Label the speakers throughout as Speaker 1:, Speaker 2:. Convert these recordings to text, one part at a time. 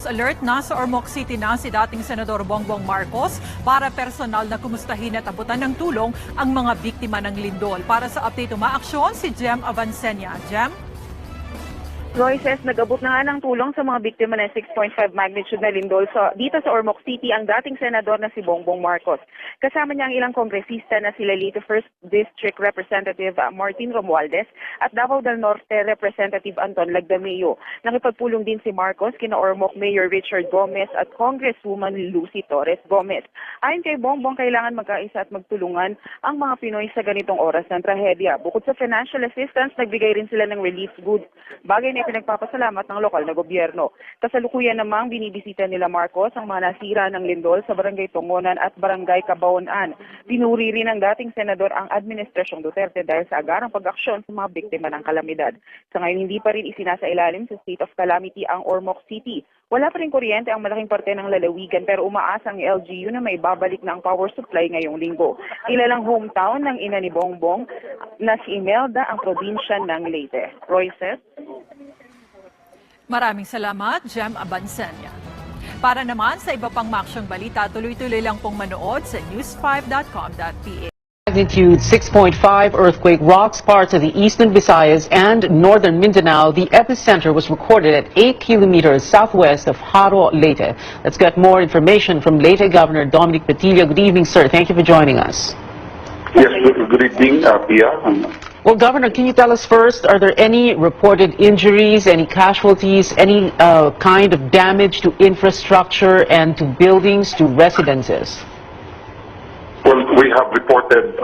Speaker 1: Alert na sa Ormoc City na si dating Senador Bongbong Marcos para personal na kumustahin at abutan ng tulong ang mga biktima ng Lindol. Para sa update umaaksyon si Jem Avancenia. Jem?
Speaker 2: Roy says nag-abot na nga ng tulong sa mga biktima ng 6.5 magnitude na lindol dito sa Ormoc City ang dating senador na si Bongbong Marcos. Kasama niya ang ilang kongresista na sila Leyte 1st District Representative Martin Romualdez at Davao del Norte Representative Anton Lagdameo. Nakipagpulong din si Marcos kina Ormoc Mayor Richard Gomez at Congresswoman Lucy Torres Gomez. Ayon kay Bongbong, kailangan magkaisa at magtulungan ang mga Pinoy sa ganitong oras ng trahedya. Bukod sa financial assistance, nagbigay rin sila ng relief goods, bagay na pinagpapasalamat ng lokal na gobyerno. Kasalukuyan namang binibisita nila Marcos ang mga nasira ng lindol sa Barangay Tungonan at Barangay Cabaonan. Pinuri rin ng dating senador ang Administrasyong Duterte dahil sa agarang pag-aksyon sa mga biktima ng kalamidad. Sa ngayon, hindi pa rin isinasailalim sa state of calamity ang Ormoc City. Wala pa rin kuryente ang malaking parte ng lalawigan pero umaasa ang LGU na may babalik na ang power supply ngayong linggo. Kilalang hometown ng ina ni Bongbong na si Imelda ang probinsya ng Leyte. Roy says,
Speaker 1: Maraming salamat, Jem Avancenia. Para naman sa iba pang maksyong balita, tuloy-tuloy lang pong manood sa news5.com.ph.
Speaker 3: Magnitude 6.5 earthquake rocks parts of the eastern Visayas and northern Mindanao. The epicenter was recorded at 8 kilometers southwest of Haro, Leyte. Let's get more information from Leyte Governor Dominic Petilla. Good evening, sir. Thank you for joining us.
Speaker 4: Yes, good evening, Pia.
Speaker 3: Well, Governor, can you tell us first, are there any reported injuries, any casualties, any kind of damage to infrastructure and to buildings, to residences?
Speaker 4: Well, we have reported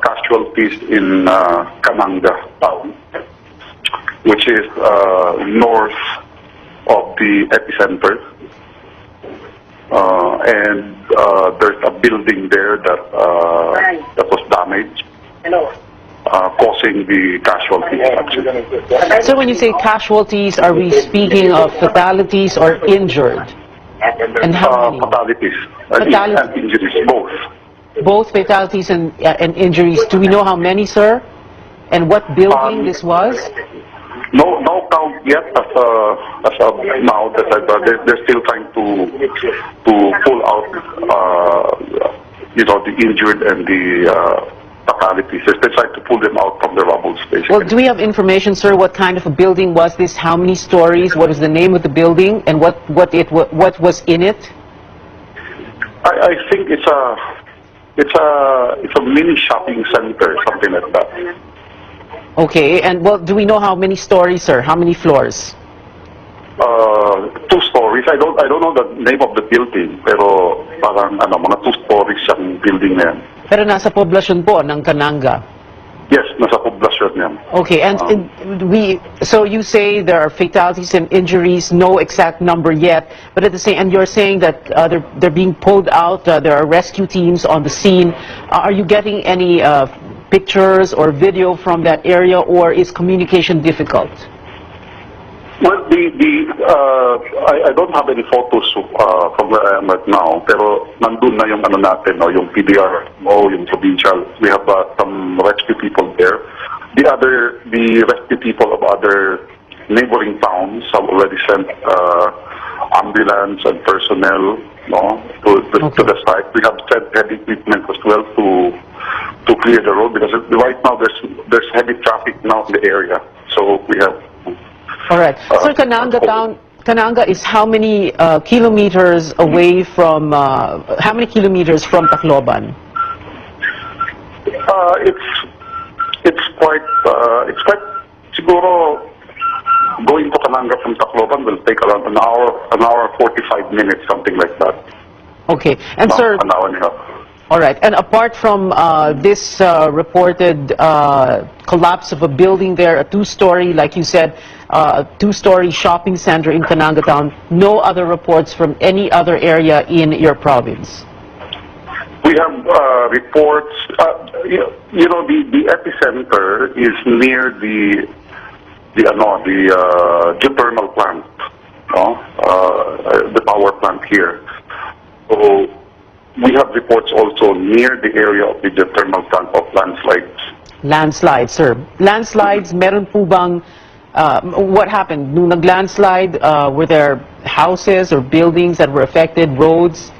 Speaker 4: casualties in Cananga town, which is north of the epicenter. And there's a building there that was damaged, causing the casualties, actually.
Speaker 3: So when you say casualties, are we speaking of fatalities or injured? And how many?
Speaker 4: Fatalities,
Speaker 3: Fatalities.
Speaker 4: and injuries, both.
Speaker 3: Both fatalities and injuries. Do we know how many, sir? And what building this was?
Speaker 4: No count yet as of now. They're still trying to pull out, the injured and the fatalities. They're trying to pull them out from the rubble space.
Speaker 3: Well, do we have information, sir? What kind of a building was this? How many stories? What is the name of the building? And what was in it?
Speaker 4: I think it's a mini shopping center, something like that.
Speaker 3: Okay, and well, do we know how many stories, sir? How many floors?
Speaker 4: 2 stories. I don't know the name of the building, pero parang mga 2 stories yung building na yan.
Speaker 3: Pero nasa poblasyon po ng Cananga.
Speaker 4: Yes, nasa poblasyon yan.
Speaker 3: Okay, and so you say there are fatalities and injuries, no exact number yet, but at the same, and you're saying that they're being pulled out. There are rescue teams on the scene. Are you getting any pictures or video from that area, or is communication difficult?
Speaker 4: Well, I don't have any photos from where I am right now, pero nandun na yung natin, yung PDR, yung provincial. We have some rescue people there. The rescue people of other neighboring towns have already sent ambulance and personnel, to the site. We have sent heavy equipment as well to clear the road because right now there's heavy traffic now in the area. So we have.
Speaker 3: All right. Sir, Cananga is how many kilometers away from, how many kilometers from Tacloban?
Speaker 4: It's quite siguro going to Cananga from Tacloban will take around an hour 45 minutes, something like that.
Speaker 3: Okay. And
Speaker 4: no,
Speaker 3: sir,
Speaker 4: an hour and a half.
Speaker 3: all right. And apart from this reported collapse of a building there, a 2-story, like you said, 2-story shopping center in Cananga town, no other reports from any other area in your province?
Speaker 4: We have reports. The epicenter is near the geothermal plant, the power plant here. So we have reports also near the area of the geothermal plant of landslides.
Speaker 3: Landslides, sir. Landslides, meron po bang What happened? Nung nag-landslide, were there houses or buildings that were affected, roads?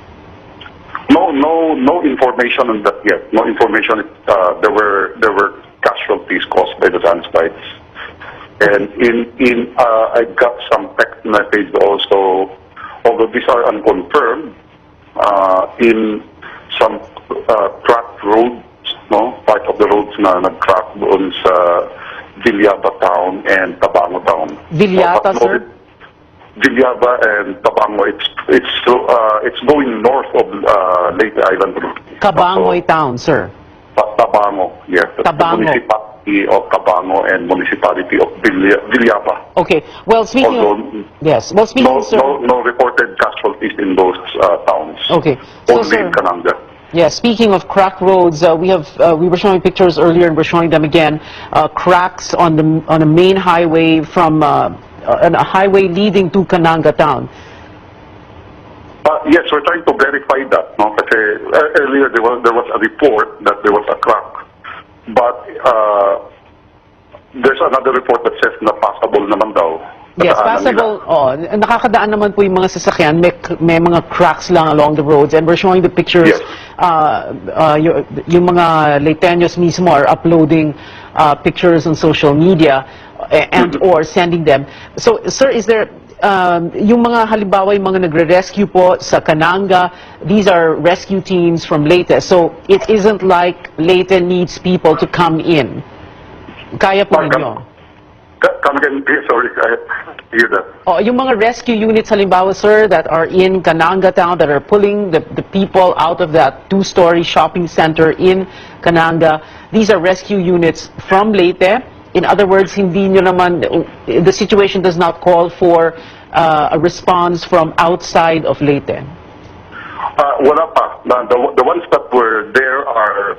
Speaker 4: No information on that yet. No information. There were casualties caused by the landslides, and I got some text message also. Although these are unconfirmed, in some cracked roads, no, part of the roads na nag-crack doon sa Villaba Town and Tabango Town.
Speaker 3: Villata,
Speaker 4: But
Speaker 3: sir?
Speaker 4: Villaba and Tabango, it's going north of Leyte Island Road.
Speaker 3: Cabangoy Town, sir.
Speaker 4: Tabango, yes. The
Speaker 3: Tabango.
Speaker 4: Municipality of Tabango and Municipality of Villaba.
Speaker 3: Okay. Well, speaking of...
Speaker 4: Although
Speaker 3: Yes. Well, speaking, sir...
Speaker 4: no reported casualties in those towns.
Speaker 3: Okay. So,
Speaker 4: Only
Speaker 3: sir...
Speaker 4: in Cananga.
Speaker 3: Yeah, speaking of cracked roads, we were showing pictures earlier, and we're showing them again. Cracks on a main highway from on a highway leading to Cananga Town.
Speaker 4: Yes, we're trying to verify that. No, kasi earlier there was a report that there was a crack, but there's another report that says na passable naman daw.
Speaker 3: Yes, passable. Oh, nakakadaan naman po yung mga sasakyan. May mga cracks lang along the roads, and we're showing the pictures.
Speaker 4: Yes.
Speaker 3: Yung mga Leyteños mismo are uploading pictures on social media and or sending them. So, sir, is there yung mga halimbawa yung mga nagre-rescue po sa Cananga? These are rescue teams from Leyte. So, it isn't like Leyte needs people to come in. Kaya po ninyo.
Speaker 4: Come again, please. Sorry, I hear that.
Speaker 3: Oh, yung mga rescue units halimbawa, sir, that are in Cananga Town, that are pulling the people out of that two-story shopping center in Cananga, these are rescue units from Leyte. In other words, hindi nyo naman, the situation does not call for a response from outside of Leyte.
Speaker 4: Wala pa. The ones that were there are,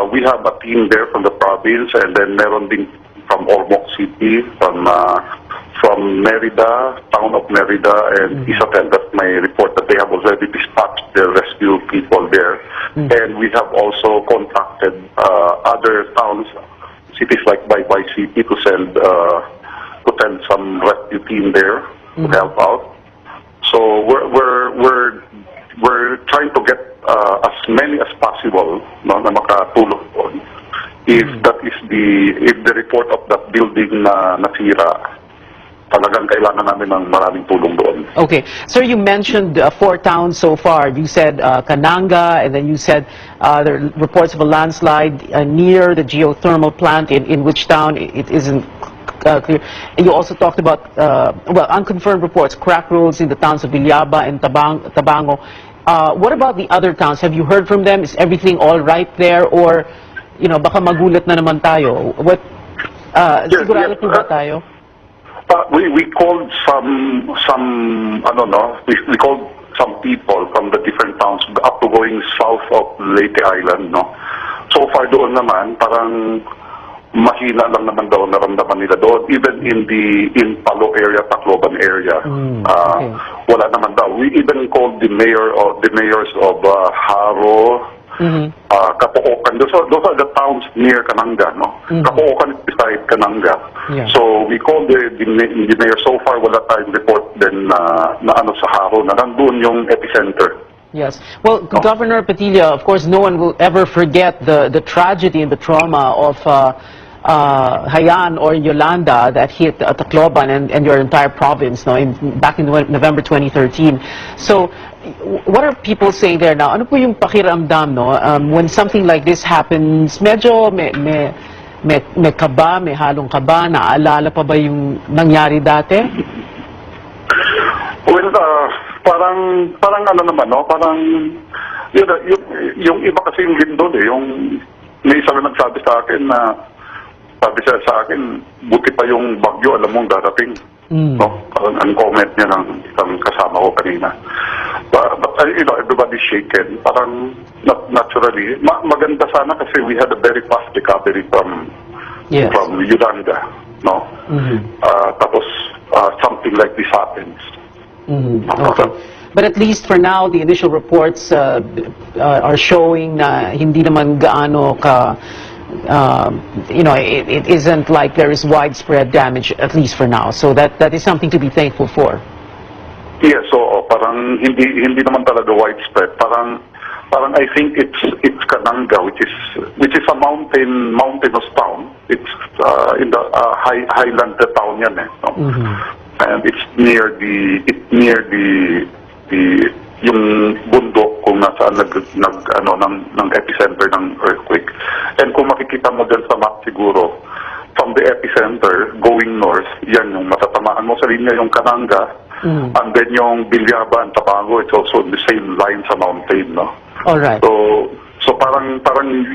Speaker 4: we have a team there from the province, and then meron din from Ormoc City, from Merida, town of Merida, and Isatel. That's my report that they have already dispatched their rescue people there. And we have also contacted other towns, cities like Baybay City, to send some rescue team there to help out. So we're trying to get as many as possible, no, na makatulong doon. If the report of that building na nasira, talagang kailangan namin ng maraming tulong doon.
Speaker 3: Okay. Sir, you mentioned 4 towns so far. You said Cananga, and then you said there are reports of a landslide near the geothermal plant, in which town it isn't clear. And you also talked about, unconfirmed reports, crack roads in the towns of Villaba and Tabango. What about the other towns? Have you heard from them? Is everything all right there? Or, baka magulat na naman tayo? Sigurado po ba tayo?
Speaker 4: We called we called some people from the different towns up to going south of Leyte Island, no. So far doon naman, parang mahina lang naman daw naramdaman nila doon. Even in Palo area, Tacloban area,
Speaker 3: okay.
Speaker 4: Wala naman daw. We even called the mayors of Haro, Kapookan. Those are the towns near Cananga, no? Kapookan is beside Cananga.
Speaker 3: Yeah.
Speaker 4: So we called the mayor. So far, wala tayong report din na sa Haro, na nandun yung epicenter.
Speaker 3: Yes. Well, Governor Petilla, of course, no one will ever forget the tragedy and the trauma of Haiyan or Yolanda that hit Tacloban and your entire province, no, back in November 2013. So, what are people saying there now? Ano po yung pakiramdam, no? When something like this happens, medyo may kaba, may halong kaba, naaalala pa ba yung nangyari dati?
Speaker 4: Well, parang ano naman, no? Parang yung iba kasi yung Lindol, yung may isa na nagsabi sa akin na sa akin, buti pa yung bagyo, alam mong darating. No? Ang comment niya ng isang kasama ko kanina. But everybody's shaken. Parang naturally, maganda sana kasi we had a very fast recovery from Yolanda. No? Tapos something like this happens.
Speaker 3: Okay. But at least for now, the initial reports are showing na hindi naman gaano it isn't like there is widespread damage, at least for now. So that is something to be thankful for.
Speaker 4: Yes, so parang hindi naman talaga widespread. Parang I think it's Kananga, which is a mountainous town. It's in the highland town yan eh. No? And it's near the yung bundok kung nasaan ng epicenter ng earthquake. And kung makikita mo dyan sa map siguro, from the epicenter going north, yan yung matatamaan mo sa linya yung Kananga, and then yung Bilyaba and Tapango, it's also the same line sa mountain, no?
Speaker 3: All right.
Speaker 4: So parang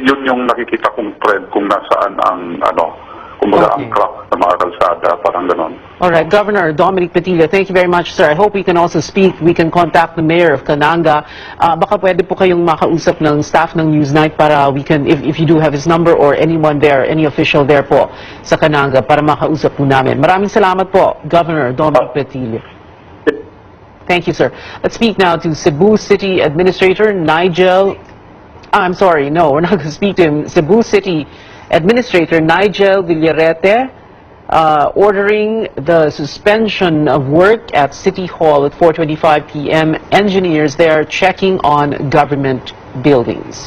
Speaker 4: yun yung nakikita kong trend kung nasaan ang kumbaga ang crack sa mga kalsada, parang ganon.
Speaker 3: All right, Governor Dominic Petilla, thank you very much, sir. I hope we can also speak. We can contact the mayor of Kananga. Baka pwede po kayong makausap ng staff ng Newsnight para we can, if you do have his number or anyone there, any official there po sa Kananga para makausap po namin. Maraming salamat po, Governor Dominic Petilla. Thank you, sir. Let's speak now to Cebu City Administrator Nigel. I'm sorry, no, we're not going to speak to him. Cebu City Administrator Nigel Villarete, ordering the suspension of work at City Hall at 4:25 p.m. Engineers there checking on government buildings.